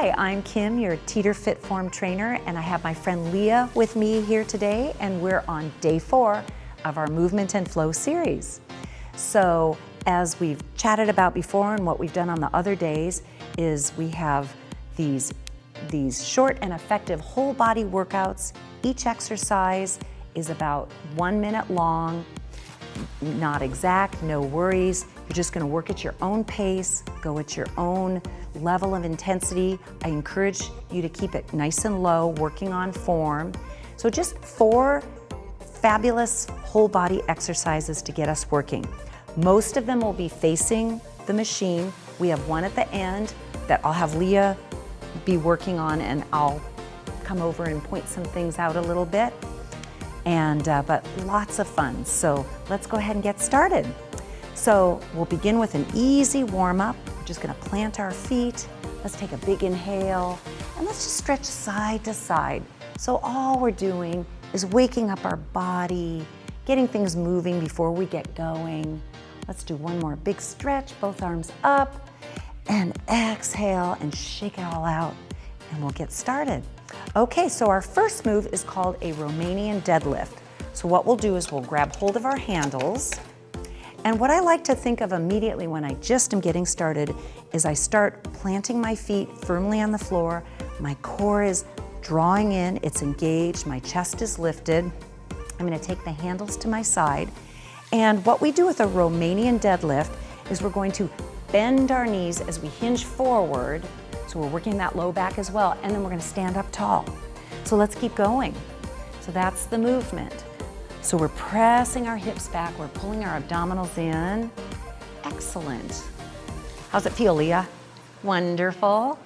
Hi, I'm Kim, your Teeter FitForm trainer, and I have my friend Leah with me here today, and we're on day 4 of our Movement and Flow series. So, as we've chatted about before and what we've done on the other days is we have these short and effective whole body workouts. Each exercise is about 1 minute long, not exact, no worries. You're just gonna work at your own pace, go at your own level of intensity. I encourage you to keep it nice and low, working on form. So just 4 fabulous whole body exercises to get us working. Most of them will be facing the machine. We have one at the end that I'll have Leah be working on, and I'll come over and point some things out a little bit. But lots of fun. So let's go ahead and get started. So we'll begin with an easy warm-up. We're just gonna plant our feet. Let's take a big inhale, and let's just stretch side to side. So all we're doing is waking up our body, getting things moving before we get going. Let's do one more big stretch, both arms up, and exhale and shake it all out, and we'll get started. Okay, so our first move is called a Romanian deadlift. So what we'll do is we'll grab hold of our handles, and what I like to think of immediately when I just am getting started is I start planting my feet firmly on the floor. My core is drawing in, it's engaged, my chest is lifted. I'm gonna take the handles to my side. And what we do with a Romanian deadlift is we're going to bend our knees as we hinge forward. So we're working that low back as well, and then we're gonna stand up tall. So let's keep going. So that's the movement. So we're pressing our hips back, we're pulling our abdominals in. Excellent. How's it feel, Leah? Wonderful.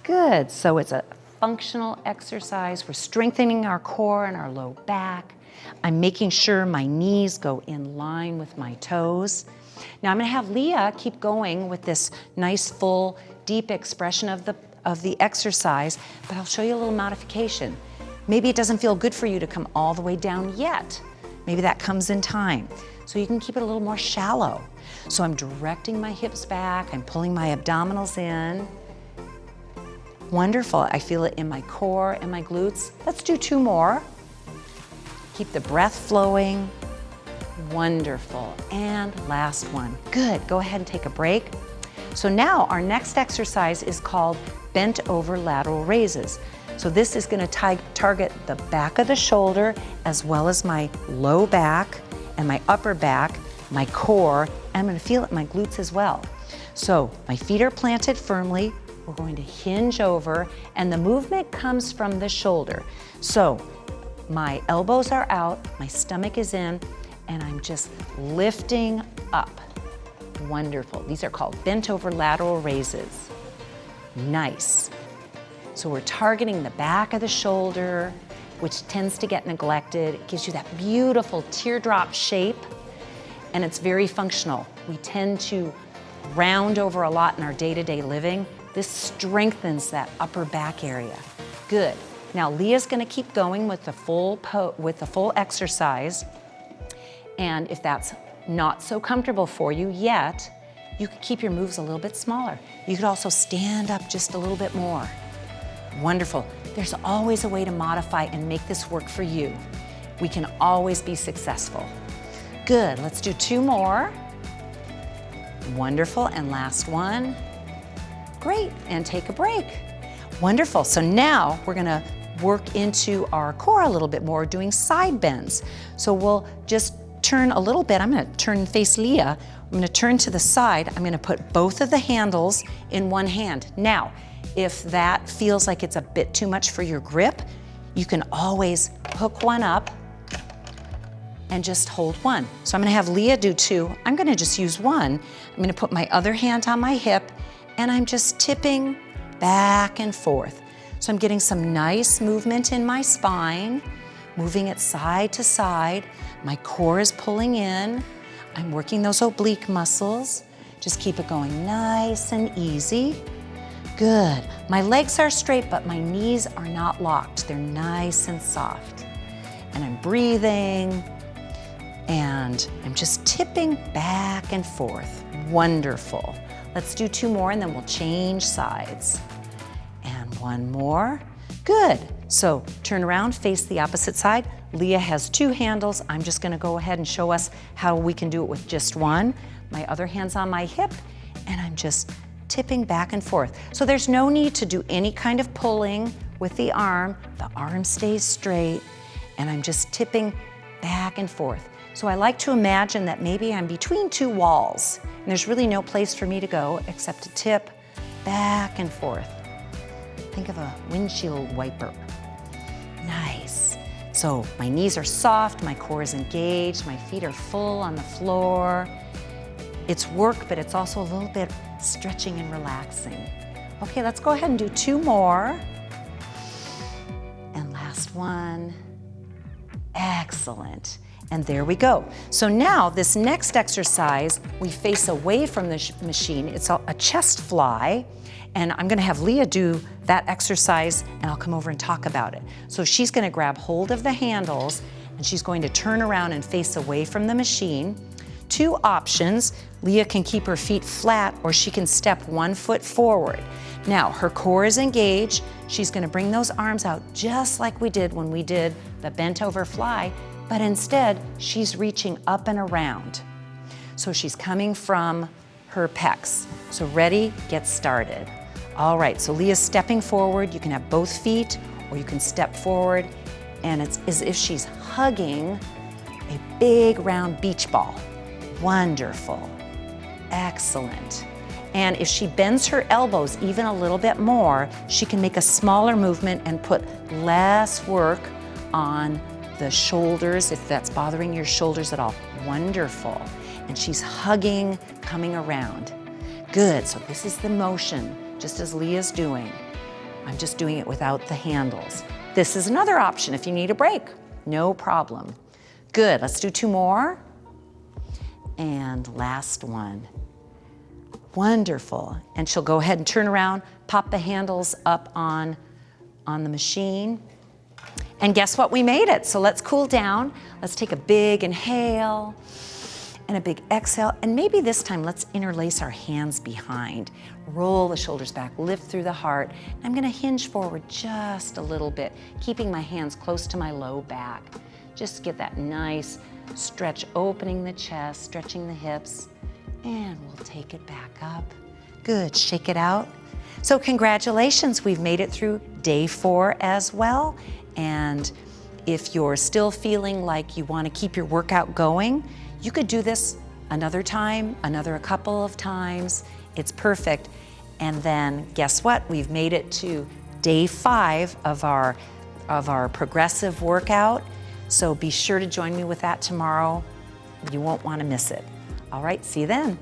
Good. So it's a functional exercise. We're strengthening our core and our low back. I'm making sure my knees go in line with my toes. Now I'm gonna have Leah keep going with this nice, full, deep expression of the exercise, but I'll show you a little modification. Maybe it doesn't feel good for you to come all the way down yet. Maybe that comes in time. So you can keep it a little more shallow. So I'm directing my hips back, I'm pulling my abdominals in. Wonderful, I feel it in my core and my glutes. Let's do 2 more. Keep the breath flowing. Wonderful, and last one. Good, go ahead and take a break. So now our next exercise is called bent over lateral raises. So this is gonna target the back of the shoulder as well as my low back and my upper back, my core, and I'm gonna feel it in my glutes as well. So my feet are planted firmly, we're going to hinge over, and the movement comes from the shoulder. So my elbows are out, my stomach is in, and I'm just lifting up. Wonderful. These are called bent over lateral raises. Nice. So we're targeting the back of the shoulder, which tends to get neglected. It gives you that beautiful teardrop shape, and it's very functional. We tend to round over a lot in our day-to-day living. This strengthens that upper back area. Good. Now Leah's gonna keep going with the full exercise, and if that's not so comfortable for you yet, you could keep your moves a little bit smaller. You could also stand up just a little bit more. Wonderful. There's always a way to modify and make this work for you. We can always be successful. Good, let's do 2 more. Wonderful, and last one. Great, and take a break. Wonderful, so now we're gonna work into our core a little bit more, doing side bends. So we'll just turn a little bit. I'm gonna turn and face Leah. I'm gonna turn to the side. I'm gonna put both of the handles in one hand. Now, if that feels like it's a bit too much for your grip, you can always hook one up and just hold one. So I'm gonna have Leah do 2. I'm gonna just use 1. I'm gonna put my other hand on my hip, and I'm just tipping back and forth. So I'm getting some nice movement in my spine, moving it side to side. My core is pulling in. I'm working those oblique muscles. Just keep it going nice and easy. Good. My legs are straight, but my knees are not locked. They're nice and soft. And I'm breathing, and I'm just tipping back and forth. Wonderful. Let's do 2 more, and then we'll change sides. And One more. Good. So turn around, face the opposite side. Leah has 2 handles. I'm just gonna go ahead and show us how we can do it with just one. My other hand's on my hip, and I'm just tipping back and forth. So there's no need to do any kind of pulling with the arm. The arm stays straight, and I'm just tipping back and forth. So I like to imagine that maybe I'm between 2 walls, and there's really no place for me to go except to tip back and forth. Think of a windshield wiper. Nice. So my knees are soft, my core is engaged, my feet are full on the floor. It's work, but it's also a little bit stretching and relaxing. Okay, let's go ahead and do 2 more. And last one. Excellent. And there we go. So now this next exercise, we face away from the machine. It's a chest fly. And I'm gonna have Leah do that exercise, and I'll come over and talk about it. So she's gonna grab hold of the handles, and she's going to turn around and face away from the machine. 2 options. Leah can keep her feet flat, or she can step 1 foot forward. Now, her core is engaged. She's gonna bring those arms out just like we did when we did the bent over fly, but instead, she's reaching up and around. So she's coming from her pecs. So ready, get started. All right, so Leah's stepping forward. You can have both feet, or you can step forward, and it's as if she's hugging a big round beach ball. Wonderful, excellent. And if she bends her elbows even a little bit more, she can make a smaller movement and put less work on the shoulders, if that's bothering your shoulders at all. Wonderful. And she's hugging, coming around. Good, so this is the motion, just as Leah's doing. I'm just doing it without the handles. This is another option if you need a break. No problem. Good, let's do 2 more. And last one. Wonderful. And she'll go ahead and turn around, pop the handles up on the machine. And guess what? We made it. So let's cool down. Let's take a big inhale and a big exhale. And maybe this time, let's interlace our hands behind. Roll the shoulders back, lift through the heart. I'm gonna hinge forward just a little bit, keeping my hands close to my low back. Just get that nice stretch, opening the chest, stretching the hips, and we'll take it back up. Good, shake it out. So congratulations, we've made it through day 4 as well. And if you're still feeling like you want to keep your workout going, you could do this another time, a couple of times. It's perfect. And then guess what? We've made it to day 5 of our progressive workout. So be sure to join me with that tomorrow. You won't want to miss it. All right, see you then.